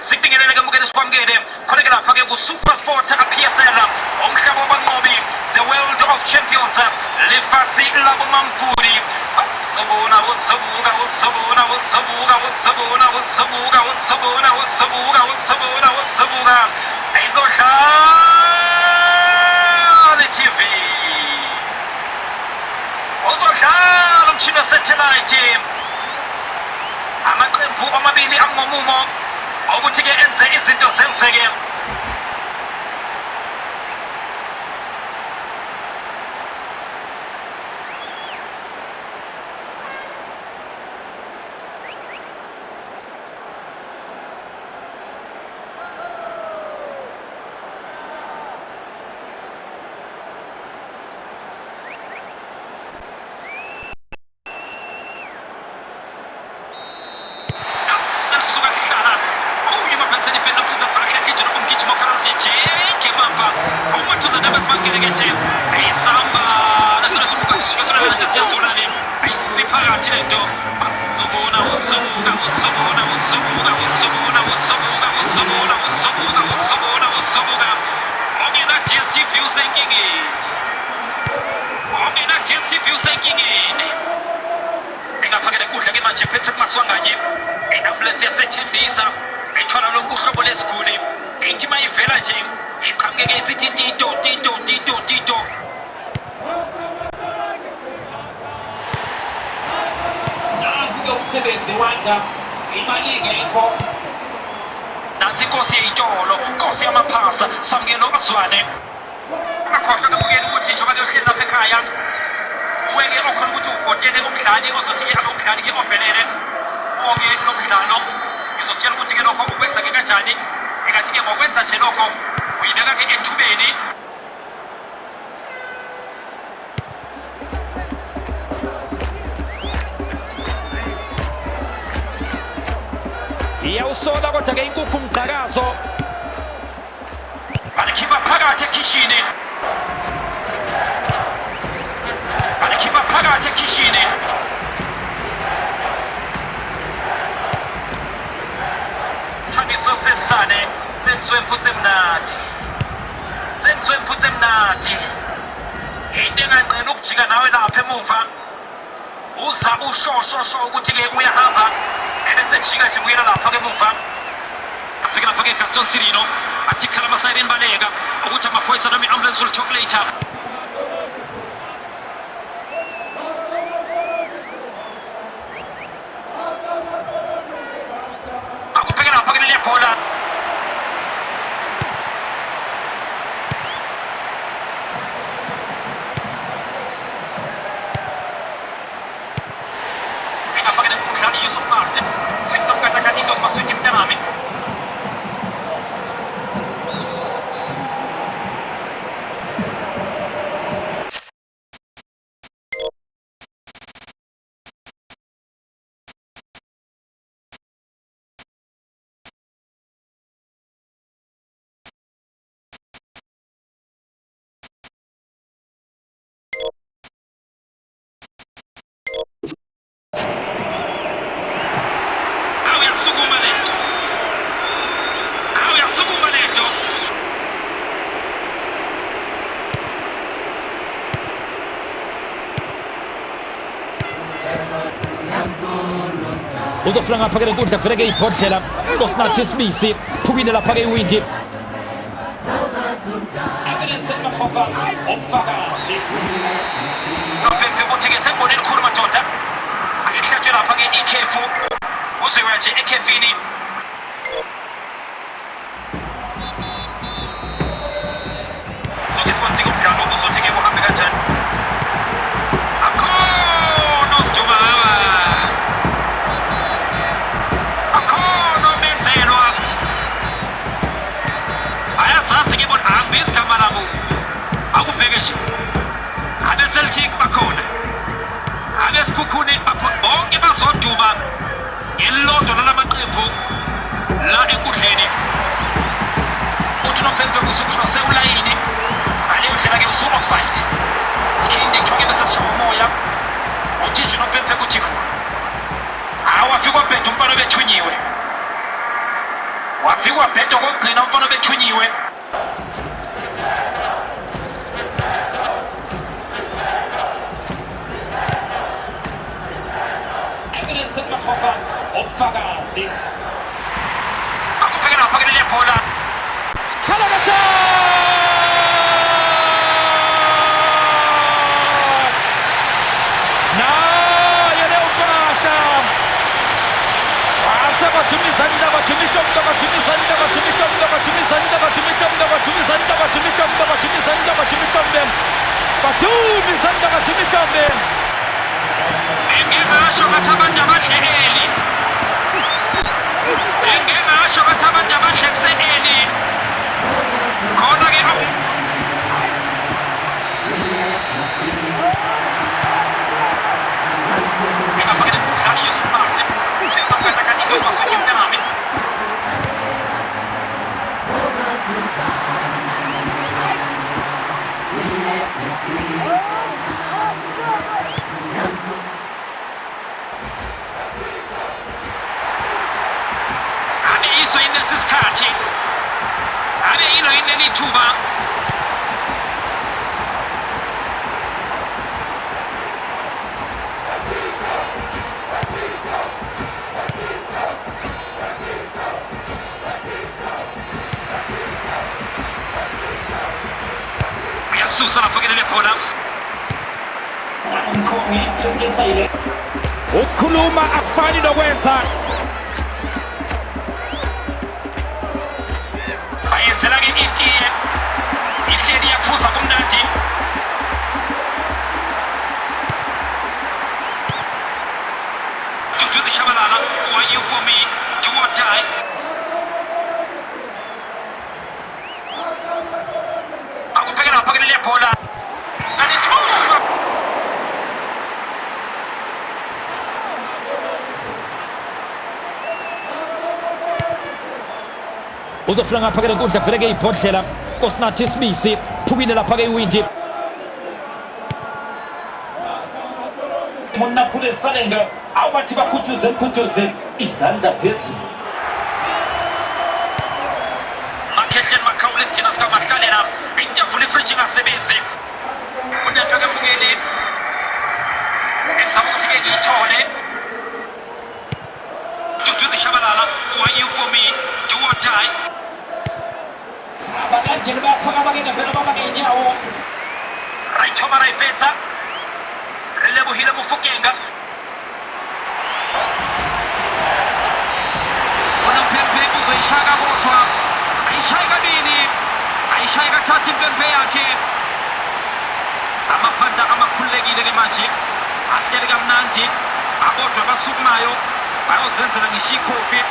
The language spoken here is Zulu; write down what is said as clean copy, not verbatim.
sibingelele mukele sikwamukele khoneke lapha ke ku-super sport PSL umhlaba wabanqobi the world of champions lefatshe labomamfudi usubuka ayizohlala TV uzohlala umshini we-satellite amaqembu amabili angomumo ukuthi ke enze izinto zenzeke engaphakela kudla ke manje Patrick Maswanganye ambulance yasethembisa ethola lonke uhlobo lesiguli ethi mayivela nje iqhamukeke isithi tito nangu umsebenzi wanda imali ngekho nansi inkosi yeyitolo inkosi yamaphasa samukelo azwane akhohlwa namukela ukuthi njengoba kuyohleli lapha ekhaya weke okhona ukuthi uvotele umdlali ozothi ke umdlali ke ovelele wonke lo mdlalo ngizokutshela ukuthi ke lokho ukwenza ke kanjani engathi ke ngokwenza nje lokho uyibeka ke ethubeni iyawusola kodwa ke inkukhu umqhakazo balikhipha phakathi ekhishini Thabiso sesane zentswemphu tsemnati into enganqena ukujika nawe lapha emuva uza ushosho ukuthi ke uyahamba ebese jika nje uyela lapha ke emuva afika lapha ke Gaston Sirino athi khala masayini baleka ukuthi amaphoyisa noma i-ambulance will talk later uzofuna ngaphakela kudla kuveleke ibhodlela losinathi sibisi phukile lapha ke iwindi abelensekamhoka omfakazi nopempe ukuthi ke sembone elikhulu madoda akehlatshwe lapha ke ikhefu uziwe nje ekhefini soke sibanzi kumdlalo uzothi ke uhambe kanjani Celtic bakhona abesikhukhune bakhona bonke bazoduma ngelodo lamaqembu la enkundleni uthi nompempe kusukusho sewulayini ngaleyo ndlela ke usu offside sikhinde kuchoke bese sishawa umoya uthi nompempe kuthi awafika obheda umfana bethunyiwe wafika wabheda okokugcina umfana bethunyiwe. evidence emahoba obufakazi akubhekela waphakelele ibhola Kalagata naye leo mpata wasabatumiza nda batumisha muda batumiza nda batumisha muda batumiza nda batumisha muda batumiza nda batumisha muda batumiza nda batumisha muda batumiza nda batumisha muda engenasho kathabanja abahleli engenasho kathabanja abahlekiseli khona ke engafakele umdlali Yusuf Martin sekakanakanike uzibasuke emntanami abe yinesi isikhathi abe yilo yineli ithuba uyasusa laphakelele khona umkhongi Christian Sayile ukukhuluma akufani nokwenza bayenzela-ke itiye ihleli iyaphuza kumnandi Duduzi Shabalala who are you for me do or die akubhekela waphakelele ibhola anithuba uzofika ngaphakela inkundla kuveleke ibhodlela Nkosinathi Sibisi phukile lapha-ke iwindi Munaphule Salenga awathi bakhuthuze izandla phezulu makhehleni makhawula isidina sikamahlalela intavula ifriji ingasebenzi unento ke mbukeli enzama ukuthi-ke ngiyithole Duduzi Shabalala who are you for me do or die abalandeli bayaphakama-ke ngempela baba ngey'nyawo rayithoma rayifetsa re lebohile Mofokenga unompempe uzoyishaya kodwa ayishayi kabili ayishayi kathathu impempe yakhe amaphandla amakhululekile-ke manje ahleli kamnandi abodwa abasukumayo bayozenzela ngisho ikhofi